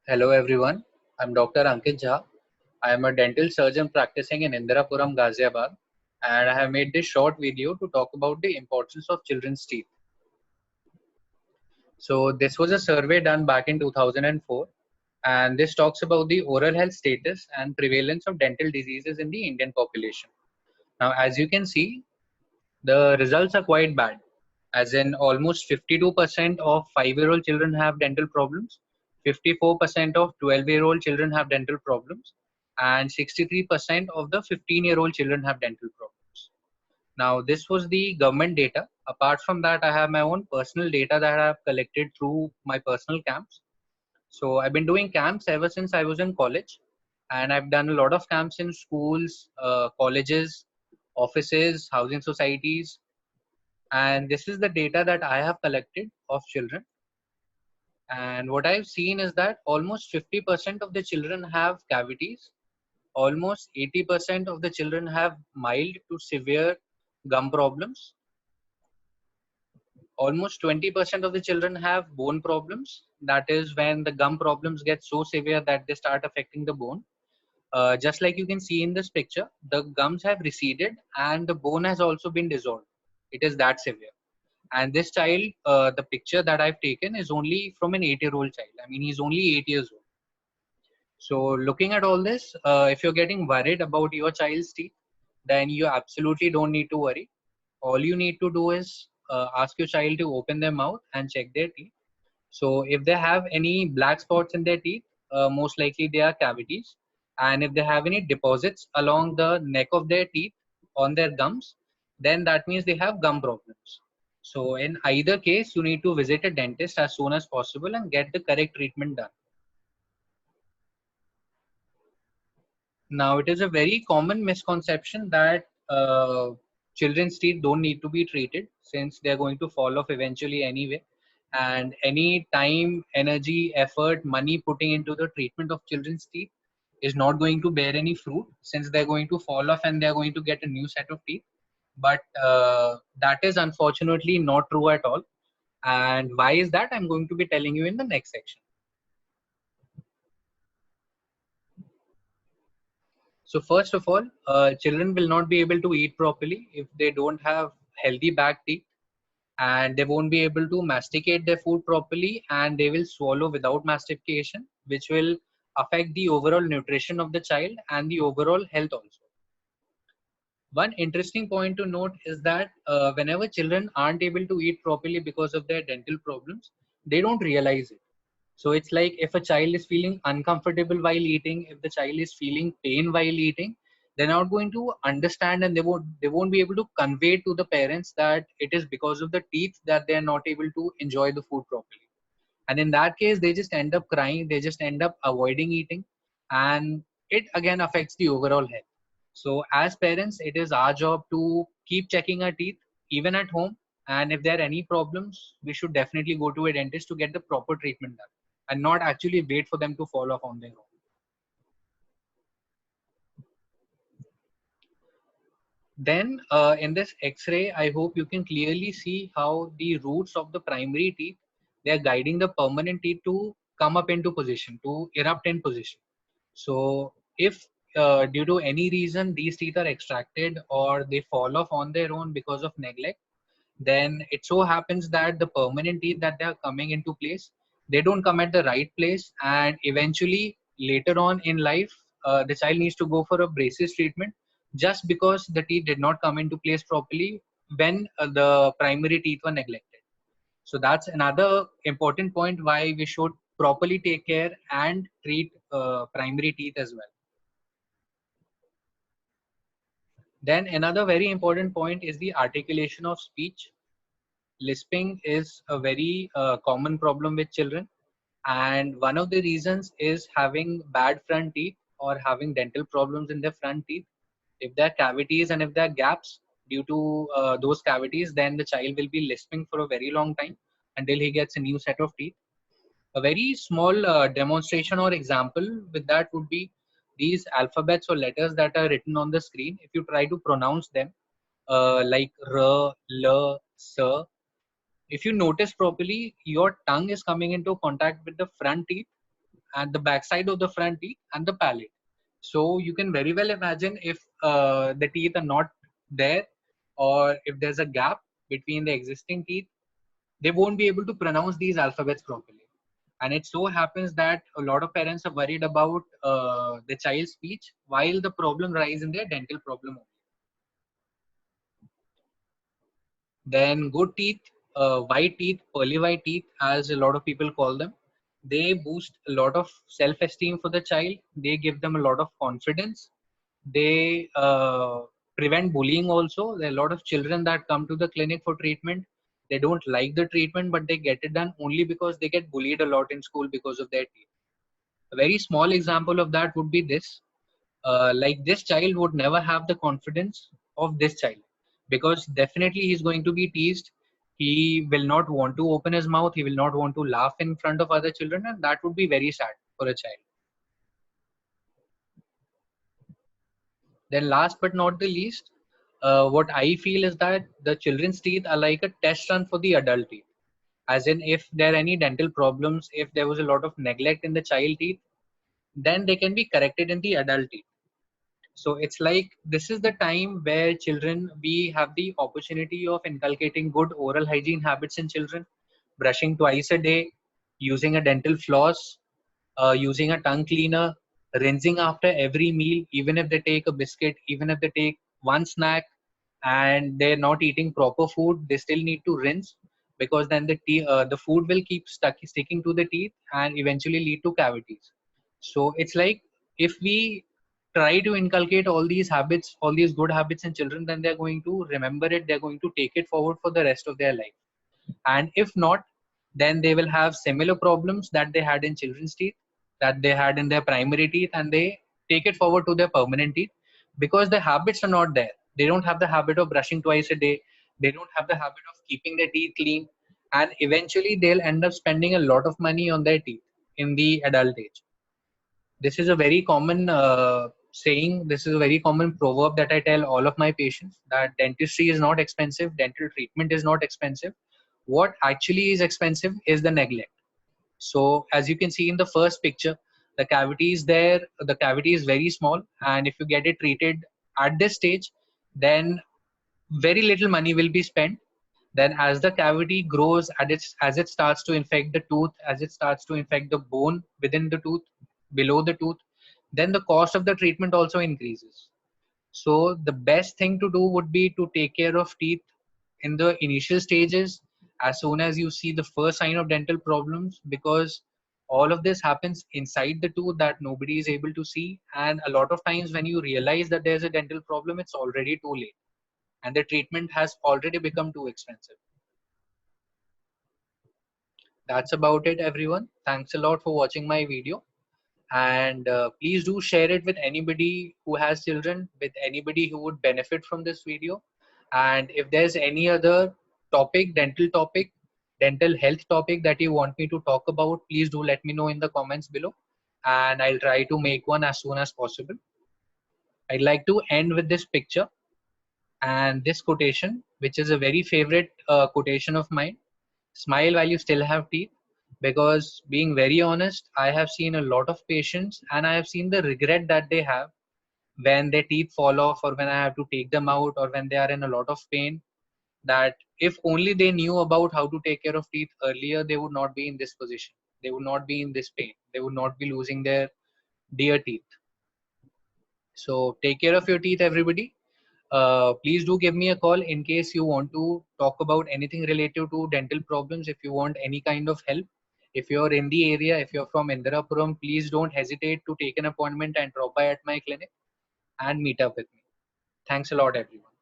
Hello everyone, I'm Dr. Ankit Jha. I am a dental surgeon practicing in Indirapuram, Ghaziabad, and I have made this short video to talk about the importance of children's teeth. So, this was a survey done back in 2004, and this talks about the oral health status and prevalence of dental diseases in the Indian population. Now, as you can see, the results are quite bad, as in almost 52% of 5-year-old children have dental problems, 54% of 12-year-old children have dental problems, and 63% of the 15-year-old children have dental problems. Now, this was the government data. Apart from that, I have my own personal data that I have collected through my personal camps. So, I've been doing camps ever since I was in college, and I've done a lot of camps in schools, colleges, offices, housing societies, and this is the data that I have collected of children. And what I've seen is that almost 50% of the children have cavities, almost 80% of the children have mild to severe gum problems, almost 20% of the children have bone problems. That is when the gum problems get so severe that they start affecting the bone. Just like you can see in this picture, the gums have receded and the bone has also been dissolved. It is that severe. And this child, the picture that I've taken is only from an 8-year-old child. I mean, he's only 8 years old. So looking at all this, if you're getting worried about your child's teeth, then you absolutely don't need to worry. All you need to do is ask your child to open their mouth and check their teeth. So if they have any black spots in their teeth, most likely they are cavities. And if they have any deposits along the neck of their teeth on their gums, then that means they have gum problems. So in either case, you need to visit a dentist as soon as possible and get the correct treatment done. Now, it is a very common misconception that children's teeth don't need to be treated since they're going to fall off eventually anyway. And any time, energy, effort, money putting into the treatment of children's teeth is not going to bear any fruit since they're going to fall off and they're going to get a new set of teeth. But that is unfortunately not true at all. And why is that? I'm going to be telling you in the next section. So first of all, children will not be able to eat properly if they don't have healthy back teeth, and they won't be able to masticate their food properly, and they will swallow without mastication, which will affect the overall nutrition of the child and the overall health also. One interesting point to note is that whenever children aren't able to eat properly because of their dental problems, they don't realize it. So it's like if a child is feeling uncomfortable while eating, if the child is feeling pain while eating, they're not going to understand and they won't be able to convey to the parents that it is because of the teeth that they're not able to enjoy the food properly. And in that case, they just end up crying, they just end up avoiding eating, and it again affects the overall health. So as parents, it is our job to keep checking our teeth even at home. And if there are any problems, we should definitely go to a dentist to get the proper treatment done and not actually wait for them to fall off on their own. Then in this X-ray, I hope you can clearly see how the roots of the primary teeth, they are guiding the permanent teeth to come up into position, to erupt in position. So if due to any reason these teeth are extracted or they fall off on their own because of neglect, then it so happens that the permanent teeth that they are coming into place, they don't come at the right place, and eventually later on in life, the child needs to go for a braces treatment just because the teeth did not come into place properly when the primary teeth were neglected. So that's another important point why we should properly take care and treat primary teeth as well. Then another very important point is the articulation of speech. Lisping is a very common problem with children, and one of the reasons is having bad front teeth or having dental problems in their front teeth. If there are cavities and if there are gaps due to those cavities, then the child will be lisping for a very long time until he gets a new set of teeth. A very small demonstration or example with that would be these alphabets or letters that are written on the screen. If you try to pronounce them like R, L, S, if you notice properly, your tongue is coming into contact with the front teeth, and the backside of the front teeth and the palate. So you can very well imagine if the teeth are not there, or if there's a gap between the existing teeth, they won't be able to pronounce these alphabets properly. And it so happens that a lot of parents are worried about the child's speech while the problem lies in their dental problem only. Then good teeth, white teeth, pearly white teeth, as a lot of people call them, they boost a lot of self-esteem for the child. They give them a lot of confidence. They prevent bullying also. There are a lot of children that come to the clinic for treatment. They don't like the treatment, but they get it done only because they get bullied a lot in school because of their teeth. A very small example of that would be this. Like this child would never have the confidence of this child, because definitely he's going to be teased. He will not want to open his mouth. He will not want to laugh in front of other children, and that would be very sad for a child. Then last but not the least, what I feel is that the children's teeth are like a test run for the adult teeth. As in, if there are any dental problems, if there was a lot of neglect in the child teeth, then they can be corrected in the adult teeth. So it's like this is the time where children, we have the opportunity of inculcating good oral hygiene habits in children, brushing twice a day, using a dental floss, using a tongue cleaner, rinsing after every meal, even if they take a biscuit, even if they take one snack and they're not eating proper food, they still need to rinse, because then the food will keep sticking to the teeth and eventually lead to cavities. So it's like if we try to inculcate all these habits, all these good habits in children, then they're going to remember it, they're going to take it forward for the rest of their life. And if not, then they will have similar problems that they had in children's teeth, that they had in their primary teeth, and they take it forward to their permanent teeth, because the habits are not there. They don't have the habit of brushing twice a day. They don't have the habit of keeping their teeth clean, and eventually they'll end up spending a lot of money on their teeth in the adult age. This is a very common saying. This is a very common proverb that I tell all of my patients, that dentistry is not expensive, dental treatment is not expensive. What actually is expensive is the neglect. So as you can see in the first picture, the cavity is there. The cavity is very small, and if you get it treated at this stage, then very little money will be spent. Then as the cavity grows, as it starts to infect the tooth, as it starts to infect the bone within the tooth, below the tooth, then the cost of the treatment also increases. So the best thing to do would be to take care of teeth in the initial stages, as soon as you see the first sign of dental problems, because all of this happens inside the tooth that nobody is able to see. And a lot of times when you realize that there's a dental problem, it's already too late and the treatment has already become too expensive. That's about it, everyone. Thanks a lot for watching my video. And please do share it with anybody who has children, with anybody who would benefit from this video. And if there's any other topic, dental health topic that you want me to talk about, please do let me know in the comments below, and I'll try to make one as soon as possible. I'd like to end with this picture and this quotation, which is a very favorite quotation of mine: smile while you still have teeth. Because being very honest, I have seen a lot of patients and I have seen the regret that they have when their teeth fall off, or when I have to take them out, or when they are in a lot of pain. That if only they knew about how to take care of teeth earlier, they would not be in this position. They would not be in this pain. They would not be losing their dear teeth. So take care of your teeth, everybody. Please do give me a call in case you want to talk about anything related to dental problems. If you want any kind of help, if you're in the area, if you're from Indirapuram, please don't hesitate to take an appointment and drop by at my clinic and meet up with me. Thanks a lot, everyone.